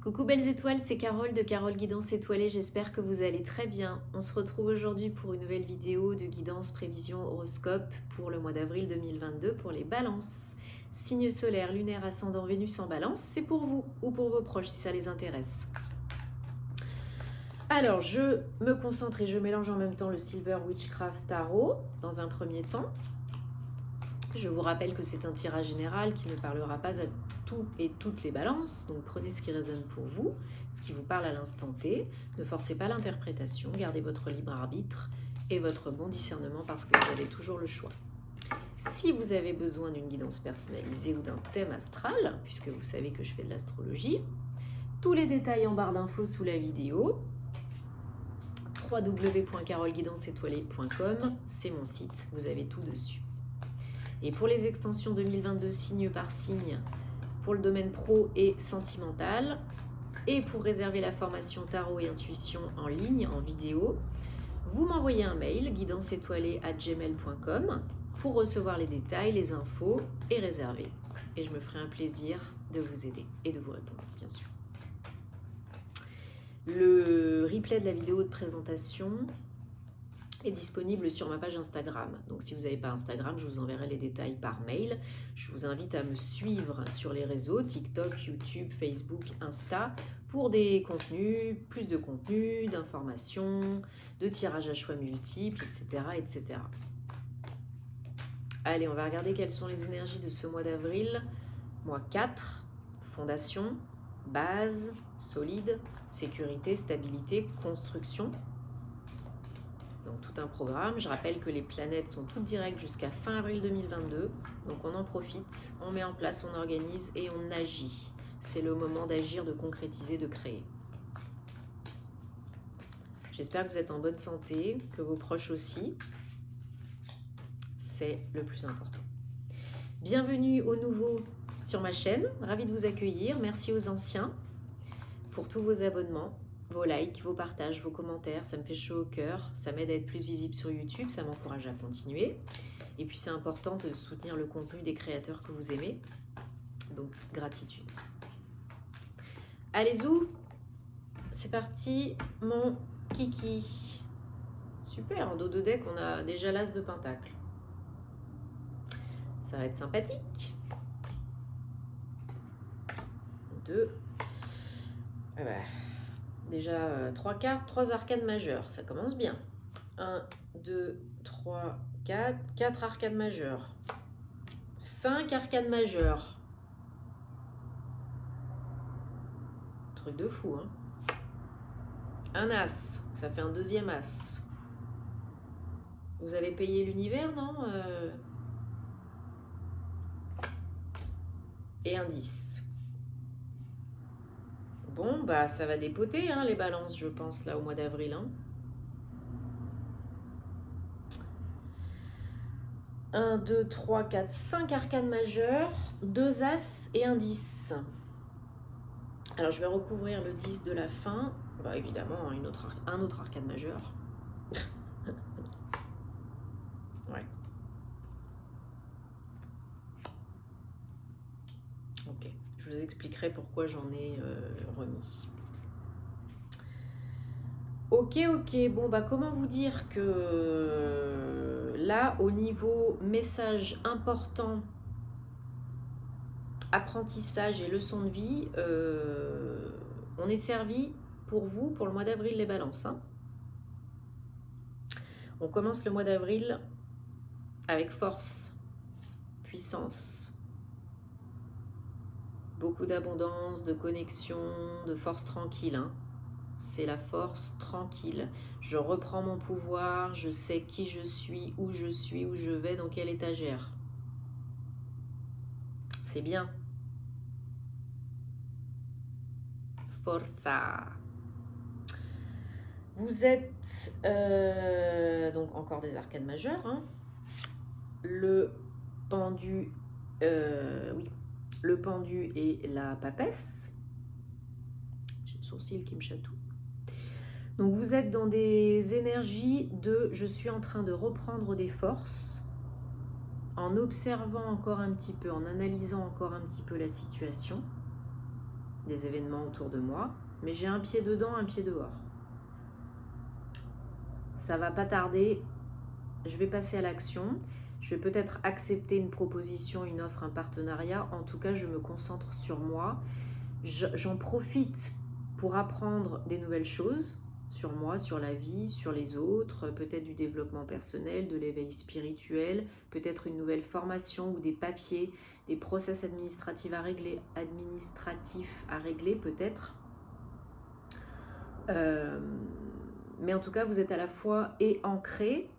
Coucou belles étoiles, c'est Carole de Carole Guidance Étoilée, j'espère que vous allez très bien. On se retrouve aujourd'hui pour une nouvelle vidéo de guidance, prévision, horoscope pour le mois d'avril 2022 pour les balances. Signe solaire, lunaire, ascendant, Vénus en balance, c'est pour vous ou pour vos proches si ça les intéresse. Alors je me concentre et je mélange en même temps le Silver Witchcraft Tarot dans un premier temps. Je vous rappelle que c'est un tirage général qui ne parlera pas à tous et toutes les balances, donc prenez ce qui résonne pour vous, ce qui vous parle à l'instant T, ne forcez pas l'interprétation, gardez votre libre arbitre et votre bon discernement parce que vous avez toujours le choix. Si vous avez besoin d'une guidance personnalisée ou d'un thème astral, puisque vous savez que je fais de l'astrologie, tous les détails en barre d'infos sous la vidéo, www.caroleguidanceétoilée.com, c'est mon site, vous avez tout dessus. Et pour les extensions 2022 signe par signe, pour le domaine pro et sentimental, et pour réserver la formation tarot et intuition en ligne, en vidéo, vous m'envoyez un mail guidanceétoilée@gmail.com pour recevoir les détails, les infos et réserver. Et je me ferai un plaisir de vous aider et de vous répondre, bien sûr. Le replay de la vidéo de présentation est disponible sur ma page Instagram. Donc si vous n'avez pas Instagram, je vous enverrai les détails par mail. Je vous invite à me suivre sur les réseaux TikTok, YouTube, Facebook, Insta pour des contenus, plus de contenus, d'informations, de tirages à choix multiples, etc., etc. Allez, on va regarder quelles sont les énergies de ce mois d'avril. Mois 4, fondation, base, solide, sécurité, stabilité, construction. Donc tout un programme. Je rappelle que les planètes sont toutes directes jusqu'à fin avril 2022. Donc on en profite, on met en place, on organise et on agit. C'est le moment d'agir, de concrétiser, de créer. J'espère que vous êtes en bonne santé, que vos proches aussi. C'est le plus important. Bienvenue aux nouveaux sur ma chaîne. Ravie de vous accueillir. Merci aux anciens pour tous vos abonnements, vos likes, vos partages, vos commentaires, ça me fait chaud au cœur, ça m'aide à être plus visible sur YouTube, ça m'encourage à continuer. Et puis c'est important de soutenir le contenu des créateurs que vous aimez, donc gratitude. Allez zou, c'est parti mon kiki. Super, en dos de deck on a déjà l'as de pentacle. Ça va être sympathique. 2. Déjà 3 cartes, 3 arcanes majeures, ça commence bien. 1, 2, 3, 4, 4 arcanes majeures. 5 arcanes majeures. Truc de fou, hein. Un as, ça fait un deuxième as. Vous avez payé l'univers, non Et un 10. Bon, bah ça va dépoter, hein, les balances, je pense, là, au mois d'avril. Hein. 1, 2, 3, 4, 5 arcanes majeures, 2 as et un 10. Alors, je vais recouvrir le 10 de la fin. Bah, évidemment, un autre arcane majeur. Ouais. Ok, je vous expliquerai pourquoi j'en ai remis. Ok, bon, bah comment vous dire que là, au niveau message important, apprentissage et leçon de vie, on est servi pour vous, pour le mois d'avril, les balances. Hein. On commence le mois d'avril avec force, puissance, beaucoup d'abondance, de connexion, de force tranquille. Hein. C'est la force tranquille. Je reprends mon pouvoir, je sais qui je suis, où je vais, dans quelle étagère. C'est bien. Forza. Vous êtes donc encore des arcanes majeures. Hein. Le pendu, oui, le pendu et la papesse. J'ai le sourcil qui me chatouille. Donc vous êtes dans des énergies de je suis en train de reprendre des forces en observant encore un petit peu, en analysant encore un petit peu la situation. des événements autour de moi, mais j'ai un pied dedans, un pied dehors. Ça va pas tarder, je vais passer à l'action. Je vais peut-être accepter une proposition, une offre, un partenariat. En tout cas, je me concentre sur moi. J'en profite pour apprendre des nouvelles choses sur moi, sur la vie, sur les autres, peut-être du développement personnel, de l'éveil spirituel, peut-être une nouvelle formation ou des papiers, des process administratifs à régler, peut-être. Mais en tout cas, vous êtes à la fois et ancré,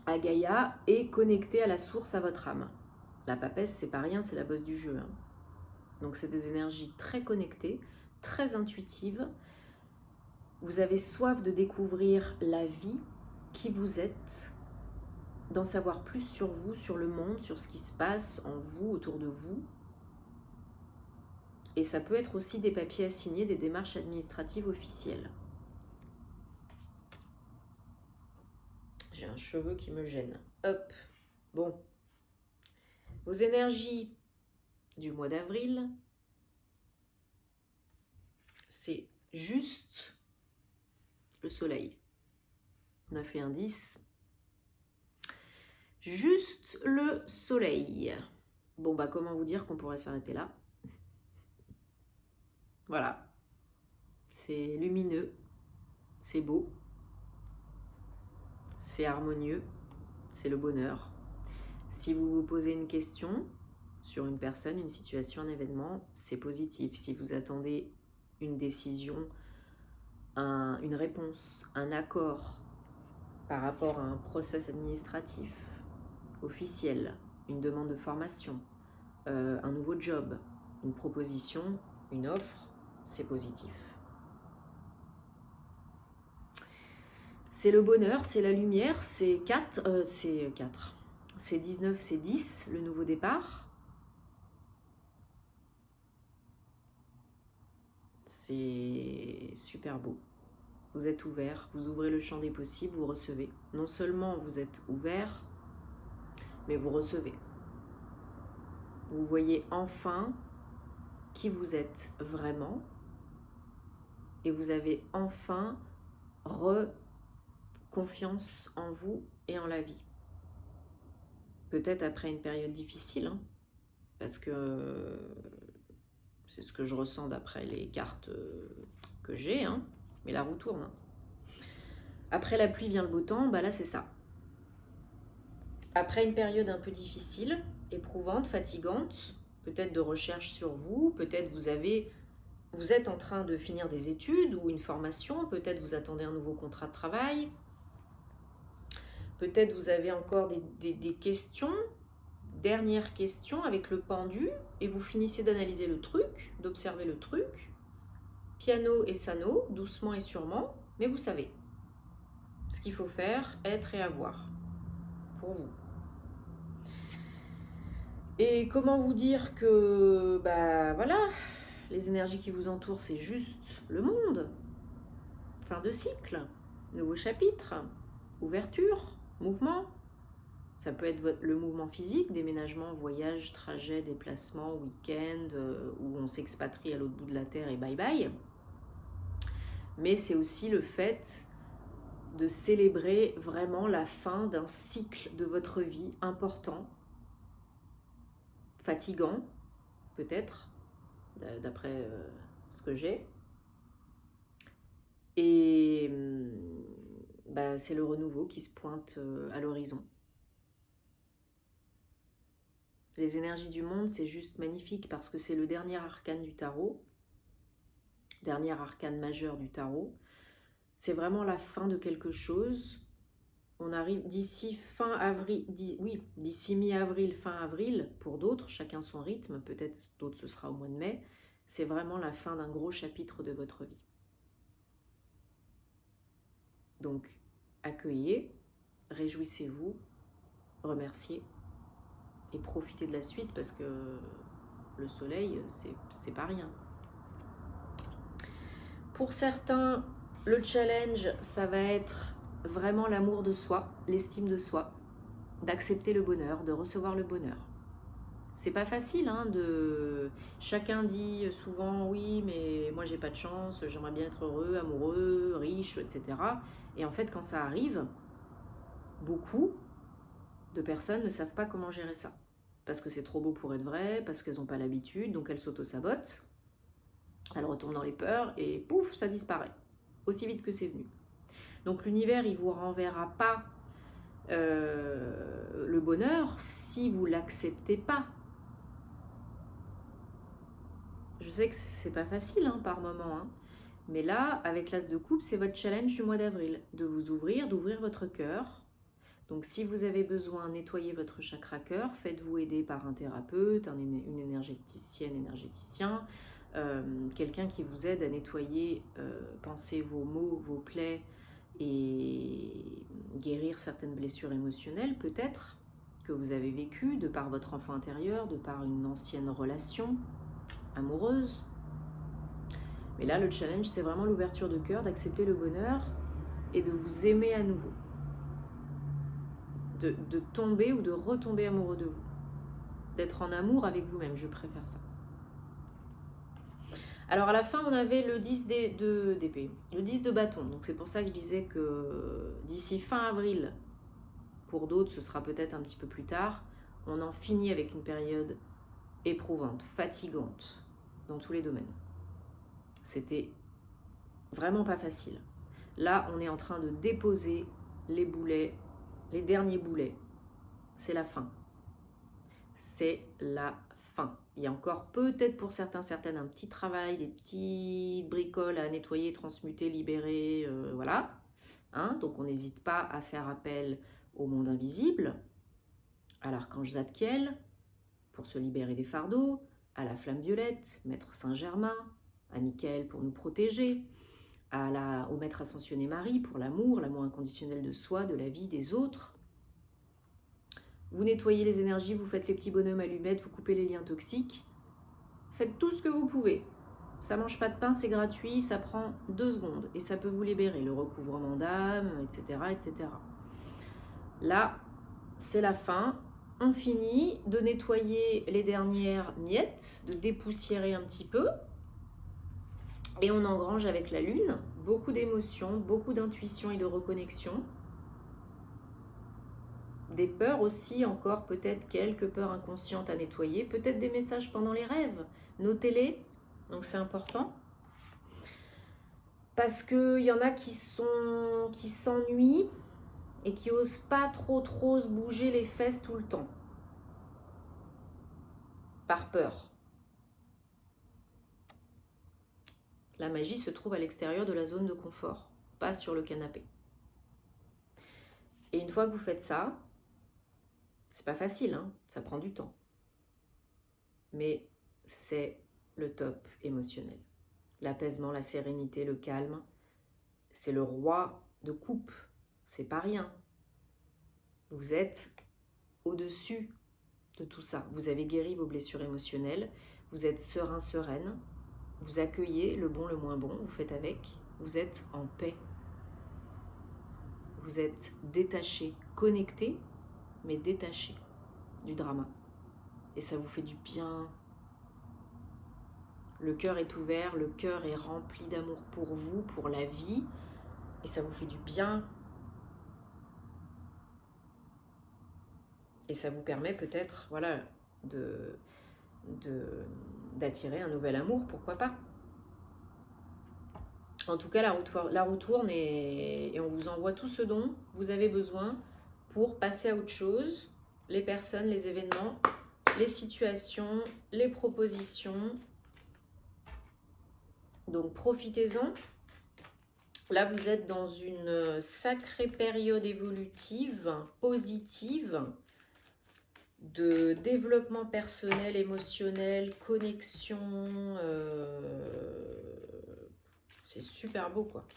à Gaïa et connecté à la source, à votre âme. La papesse, c'est pas rien, c'est la bosse du jeu. Hein. Donc c'est des énergies très connectées, très intuitives. Vous avez soif de découvrir la vie, qui vous êtes, d'en savoir plus sur vous, sur le monde, sur ce qui se passe en vous, autour de vous. Et ça peut être aussi des papiers à signer, des démarches administratives officielles. J'ai un cheveu qui me gêne. Hop. Bon. Vos énergies du mois d'avril, c'est juste le soleil. 9 et un 10. Juste le soleil. Bon, bah, comment vous dire qu'on pourrait s'arrêter là? Voilà. C'est lumineux. C'est beau. C'est harmonieux. C'est le bonheur. Si vous vous posez une question sur une personne, une situation, un événement, c'est positif. Si vous attendez une décision, une réponse, un accord par rapport à un process administratif officiel, une demande de formation, un nouveau job, une proposition, une offre, c'est positif. C'est le bonheur, c'est la lumière, c'est 4, c'est 19, c'est 10, le nouveau départ. C'est super beau. Vous êtes ouvert, vous ouvrez le champ des possibles, vous recevez. Non seulement vous êtes ouvert, mais vous recevez. Vous voyez enfin qui vous êtes vraiment et vous avez enfin confiance en vous et en la vie. Peut-être après une période difficile, hein, parce que c'est ce que je ressens d'après les cartes que j'ai, hein, mais la roue tourne. Hein. Après la pluie vient le beau temps, bah là c'est ça. Après une période un peu difficile, éprouvante, fatigante, peut-être de recherche sur vous, peut-être vous êtes en train de finir des études ou une formation, peut-être vous attendez un nouveau contrat de travail, peut-être vous avez encore des questions, dernière question avec le pendu, et vous finissez d'analyser le truc, d'observer le truc, piano et sano, doucement et sûrement, mais vous savez ce qu'il faut faire, être et avoir pour vous. Et comment vous dire que, bah voilà, les énergies qui vous entourent, c'est juste le monde. Fin de cycle, nouveau chapitre, ouverture, mouvement. Ça peut être le mouvement physique, déménagement, voyage, trajet, déplacement, week-end, où on s'expatrie à l'autre bout de la terre et bye bye. Mais c'est aussi le fait de célébrer vraiment la fin d'un cycle de votre vie important, fatigant, peut-être, d'après ce que j'ai. Et bah, c'est le renouveau qui se pointe à l'horizon. Les énergies du monde, c'est juste magnifique parce que c'est le dernier arcane du tarot, dernier arcane majeur du tarot. C'est vraiment la fin de quelque chose. On arrive d'ici fin avril, d'ici mi-avril, fin avril, pour d'autres, chacun son rythme, peut-être d'autres ce sera au mois de mai. C'est vraiment la fin d'un gros chapitre de votre vie. Donc, accueillez, réjouissez-vous, remerciez et profitez de la suite parce que le soleil, c'est pas rien. Pour certains, le challenge, ça va être vraiment l'amour de soi, l'estime de soi, d'accepter le bonheur, de recevoir le bonheur. C'est pas facile, hein, de... Chacun dit souvent, oui, mais moi j'ai pas de chance, j'aimerais bien être heureux, amoureux, riche, etc. Et en fait, quand ça arrive, beaucoup de personnes ne savent pas comment gérer ça. Parce que c'est trop beau pour être vrai, parce qu'elles n'ont pas l'habitude, donc elles s'auto-sabotent, elles retombent dans les peurs, et pouf, ça disparaît. Aussi vite que c'est venu. Donc l'univers, il vous renverra pas le bonheur si vous l'acceptez pas. Je sais que c'est pas facile, hein, par moment, hein. Mais là, avec l'As de coupe, c'est votre challenge du mois d'avril, de vous ouvrir, d'ouvrir votre cœur. Donc si vous avez besoin de nettoyer votre chakra cœur, faites-vous aider par un thérapeute, une énergéticienne, énergéticien, quelqu'un qui vous aide à nettoyer, penser vos mots, vos plaies et guérir certaines blessures émotionnelles peut-être que vous avez vécues de par votre enfant intérieur, de par une ancienne relation amoureuse. Mais là, le challenge, c'est vraiment l'ouverture de cœur, d'accepter le bonheur et de vous aimer à nouveau. De tomber ou de retomber amoureux de vous. D'être en amour avec vous-même, je préfère ça. Alors à la fin, on avait le 10 d'épée, le 10 de bâton. Donc c'est pour ça que je disais que d'ici fin avril, pour d'autres, ce sera peut-être un petit peu plus tard, on en finit avec une période éprouvante, fatigante, dans tous les domaines. C'était vraiment pas facile. Là, on est en train de déposer les boulets, les derniers boulets. C'est la fin. C'est la fin. Il y a encore peut-être pour certaines un petit travail, des petites bricoles à nettoyer, transmuter, libérer, voilà. Hein, donc on n'hésite pas à faire appel au monde invisible, à l'archange Zadkiel pour se libérer des fardeaux, à la flamme violette, maître Saint-Germain, à Michael pour nous protéger, au maître ascensionné Marie pour l'amour inconditionnel de soi, de la vie, des autres. Vous nettoyez les énergies, vous faites les petits bonhommes allumettes, vous coupez les liens toxiques. Faites tout ce que vous pouvez. Ça mange pas de pain, c'est gratuit, ça prend 2 secondes et ça peut vous libérer, le recouvrement d'âme, etc., etc. Là, c'est la fin. On finit de nettoyer les dernières miettes, de dépoussiérer un petit peu. Et on engrange avec la lune beaucoup d'émotions, beaucoup d'intuition et de reconnexion. Des peurs aussi, encore peut-être quelques peurs inconscientes à nettoyer, peut-être des messages pendant les rêves. Notez-les, donc c'est important. Parce qu'il y en a qui s'ennuient et qui n'osent pas trop se bouger les fesses tout le temps. Par peur. La magie se trouve à l'extérieur de la zone de confort, pas sur le canapé. Et une fois que vous faites ça, c'est pas facile, hein, ça prend du temps. Mais c'est le top émotionnel. L'apaisement, la sérénité, le calme, c'est le roi de coupe. C'est pas rien. Vous êtes au-dessus de tout ça. Vous avez guéri vos blessures émotionnelles. Vous êtes serein, sereine. Vous accueillez le bon, le moins bon. Vous faites avec. Vous êtes en paix. Vous êtes détaché, connecté, mais détaché du drama. Et ça vous fait du bien. Le cœur est ouvert, le cœur est rempli d'amour pour vous, pour la vie. Et ça vous fait du bien. Et ça vous permet peut-être, voilà, d'attirer un nouvel amour, pourquoi pas. En tout cas, la roue tourne et on vous envoie tout ce dont vous avez besoin pour passer à autre chose. Les personnes, les événements, les situations, les propositions. Donc profitez-en. Là, vous êtes dans une sacrée période évolutive, positive, de développement personnel, émotionnel, connexion. C'est super beau, quoi.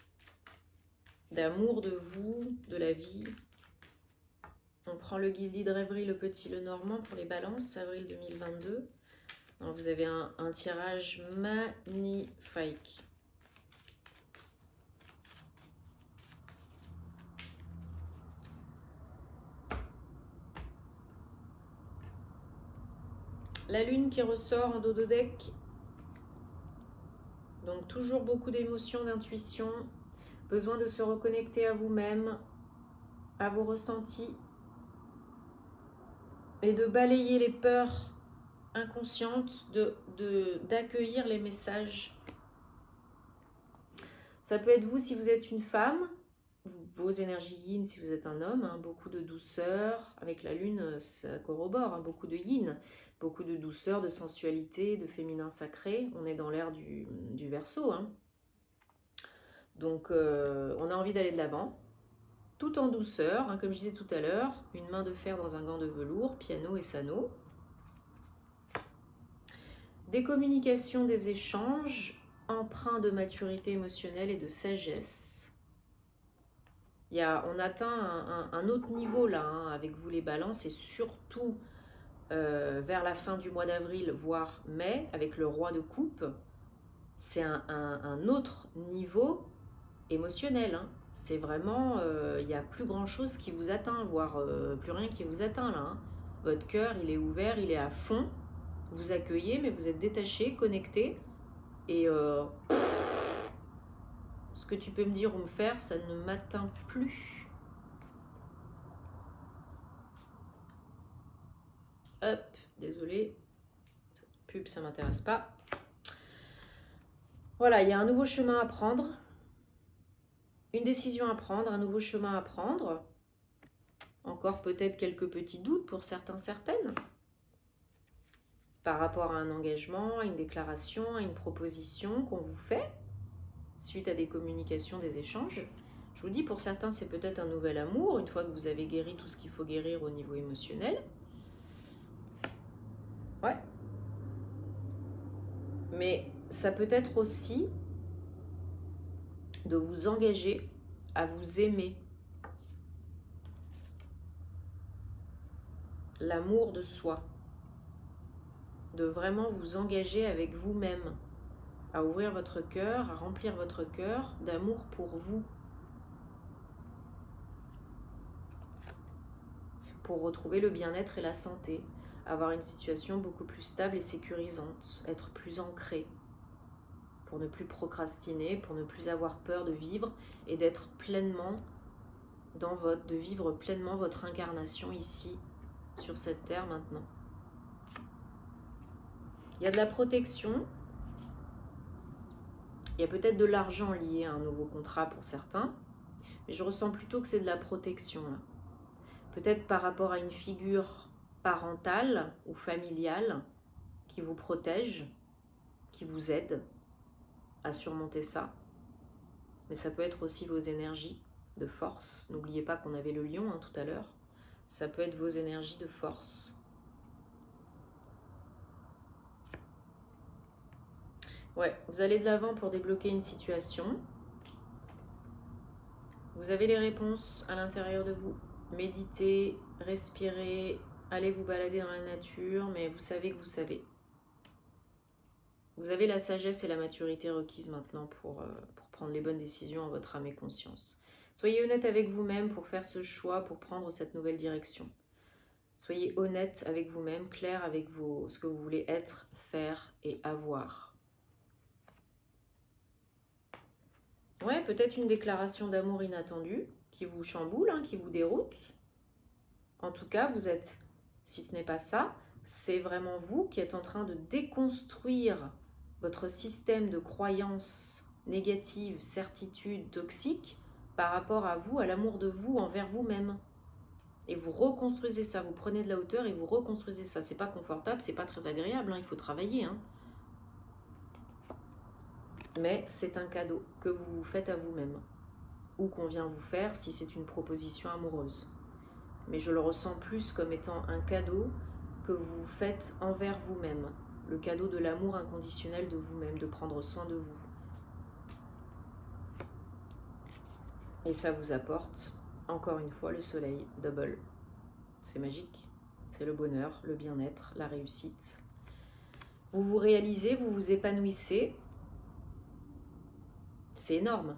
D'amour de vous, de la vie. On prend le guide rêverie, le petit, le normand pour les balances, avril 2022. Alors, vous avez un tirage magnifique. La lune qui ressort en dos de deck. Donc toujours beaucoup d'émotions, d'intuition. Besoin de se reconnecter à vous-même, à vos ressentis. Et de balayer les peurs inconscientes, d'accueillir les messages. Ça peut être vous si vous êtes une femme, vos énergies yin si vous êtes un homme, hein, beaucoup de douceur. Avec la lune, ça corrobore, hein, beaucoup de yin, beaucoup de douceur, de sensualité, de féminin sacré. On est dans l'ère du Verseau. Hein. Donc on a envie d'aller de l'avant, tout en douceur, hein, comme je disais tout à l'heure, une main de fer dans un gant de velours, piano et sano. Des communications, des échanges, empreints de maturité émotionnelle et de sagesse. On atteint un autre niveau là, hein, avec vous les balances, et surtout vers la fin du mois d'avril, voire mai, avec le roi de coupe. C'est un autre niveau émotionnel. Hein. C'est vraiment, il n'y a plus grand chose qui vous atteint, voire plus rien qui vous atteint là. Hein. Votre cœur, il est ouvert, il est à fond. Vous accueillez, mais vous êtes détaché, connecté. Et ce que tu peux me dire ou me faire, ça ne m'atteint plus. Hop, désolé. Pub, ça ne m'intéresse pas. Voilà, il y a un nouveau chemin à prendre. Une décision à prendre, un nouveau chemin à prendre. Encore peut-être quelques petits doutes pour certains, certaines. Par rapport à un engagement, à une déclaration, à une proposition qu'on vous fait, suite à des communications, des échanges. Je vous dis, pour certains, c'est peut-être un nouvel amour, une fois que vous avez guéri tout ce qu'il faut guérir au niveau émotionnel. Ouais. Mais ça peut être aussi de vous engager à vous aimer. L'amour de soi. De vraiment vous engager avec vous-même, à ouvrir votre cœur, à remplir votre cœur d'amour pour vous. Pour retrouver le bien-être et la santé, avoir une situation beaucoup plus stable et sécurisante, être plus ancré, pour ne plus procrastiner, pour ne plus avoir peur de vivre et d'être pleinement de vivre pleinement votre incarnation ici, sur cette terre maintenant. Il y a de la protection, il y a peut-être de l'argent lié à un nouveau contrat pour certains, mais je ressens plutôt que c'est de la protection là. Peut-être par rapport à une figure parentale ou familiale qui vous protège, qui vous aide à surmonter ça. Mais ça peut être aussi vos énergies de force. N'oubliez pas qu'on avait le lion tout à l'heure. Ça peut être vos énergies de force. Ouais, vous allez de l'avant pour débloquer une situation. Vous avez les réponses à l'intérieur de vous. Méditez, respirez, allez vous balader dans la nature, mais vous savez que vous savez. Vous avez la sagesse et la maturité requises maintenant pour prendre les bonnes décisions en votre âme et conscience. Soyez honnête avec vous-même pour faire ce choix, pour prendre cette nouvelle direction. Soyez honnête avec vous-même, clair avec ce que vous voulez être, faire et avoir. Ouais, peut-être une déclaration d'amour inattendue qui vous chamboule, qui vous déroute. En tout cas, vous êtes, si ce n'est pas ça, c'est vraiment vous qui êtes en train de déconstruire votre système de croyances négatives, certitudes, toxiques par rapport à vous, à l'amour de vous envers vous-même. Et vous reconstruisez ça, vous prenez de la hauteur et vous reconstruisez ça. C'est pas confortable, c'est pas très agréable, il faut travailler. Mais c'est un cadeau que vous vous faites à vous-même, ou qu'on vient vous faire si c'est une proposition amoureuse. Mais je le ressens plus comme étant un cadeau que vous vous faites envers vous-même, le cadeau de l'amour inconditionnel de vous-même, de prendre soin de vous. Et ça vous apporte, encore une fois, le soleil, double. C'est magique, c'est le bonheur, le bien-être, la réussite. Vous vous réalisez, vous vous épanouissez, c'est énorme.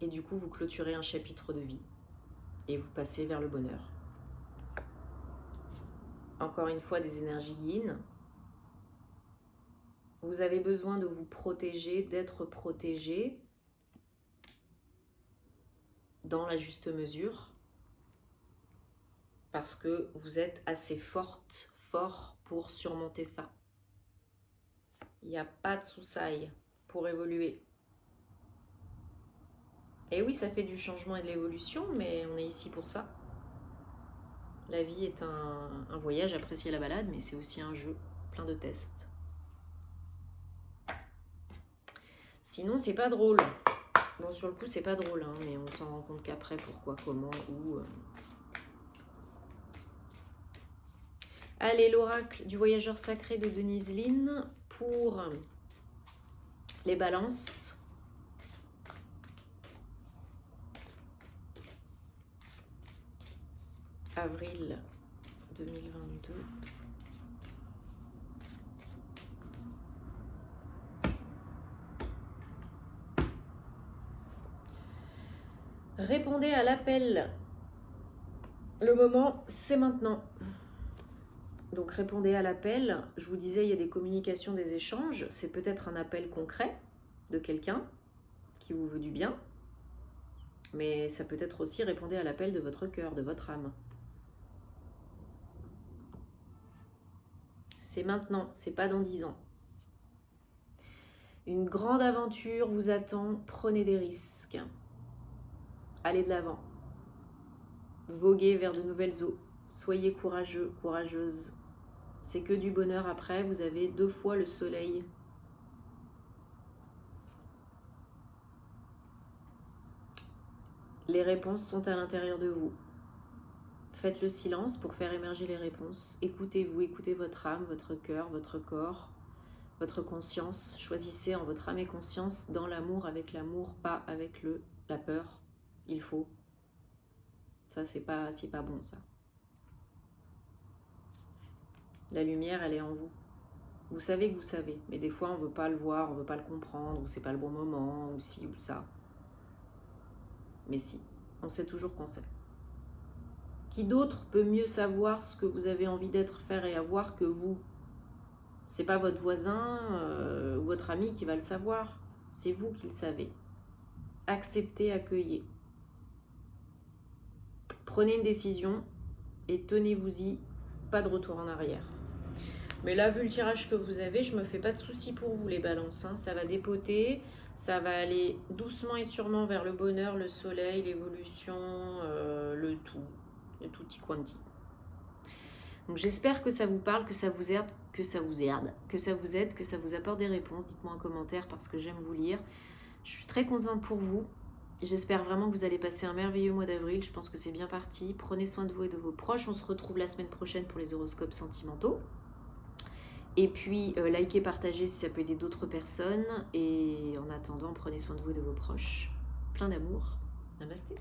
Et du coup, vous clôturez un chapitre de vie et vous passez vers le bonheur. Encore une fois, des énergies yin. Vous avez besoin de vous protéger, d'être protégé dans la juste mesure parce que vous êtes assez fort pour surmonter ça. Il n'y a pas de soussaille pour évoluer. Et oui, ça fait du changement et de l'évolution, mais on est ici pour ça. La vie est un voyage, apprécier la balade, mais c'est aussi un jeu plein de tests. Sinon, c'est pas drôle. Bon, sur le coup, c'est pas drôle, hein, mais on s'en rend compte qu'après, pourquoi, comment, où. Allez, l'oracle du voyageur sacré de Denise Lynn pour les balances. Avril 2022. Répondez à l'appel. Le moment, c'est maintenant. Donc répondez à l'appel. Je vous disais, il y a des communications, des échanges. C'est peut-être un appel concret de quelqu'un qui vous veut du bien. Mais ça peut être aussi répondez à l'appel de votre cœur, de votre âme. C'est maintenant, c'est pas dans 10 ans. Une grande aventure vous attend, prenez des risques. Allez de l'avant. Voguez vers de nouvelles eaux. Soyez courageux, courageuse. C'est que du bonheur après, vous avez 2 fois le soleil. Les réponses sont à l'intérieur de vous. Faites le silence pour faire émerger les réponses. Écoutez-vous, écoutez votre âme, votre cœur, votre corps, votre conscience. Choisissez en votre âme et conscience dans l'amour, avec l'amour, pas avec la peur. Il faut. Ça, c'est pas bon, ça. La lumière, elle est en vous. Vous savez que vous savez, mais des fois, on ne veut pas le voir, on ne veut pas le comprendre, ou c'est pas le bon moment, ou ci, ou ça. Mais si, on sait toujours qu'on sait. Qui d'autre peut mieux savoir ce que vous avez envie d'être, faire et avoir que vous? C'est pas votre voisin ou votre ami qui va le savoir, c'est vous qui le savez. Acceptez, accueillez. Prenez une décision et tenez-vous-y, pas de retour en arrière. Mais là, vu le tirage que vous avez, je me fais pas de soucis pour vous les balances. Hein. Ça va dépoter, ça va aller doucement et sûrement vers le bonheur, le soleil, l'évolution, le tout. Et tutti quanti. Donc j'espère que ça vous parle, que ça vous aide, que ça vous apporte des réponses. Dites-moi en commentaire parce que j'aime vous lire. Je suis très contente pour vous. J'espère vraiment que vous allez passer un merveilleux mois d'avril. Je pense que c'est bien parti. Prenez soin de vous et de vos proches. On se retrouve la semaine prochaine pour les horoscopes sentimentaux. Et puis, likez, partagez si ça peut aider d'autres personnes. Et en attendant, prenez soin de vous et de vos proches. Plein d'amour. Namasté.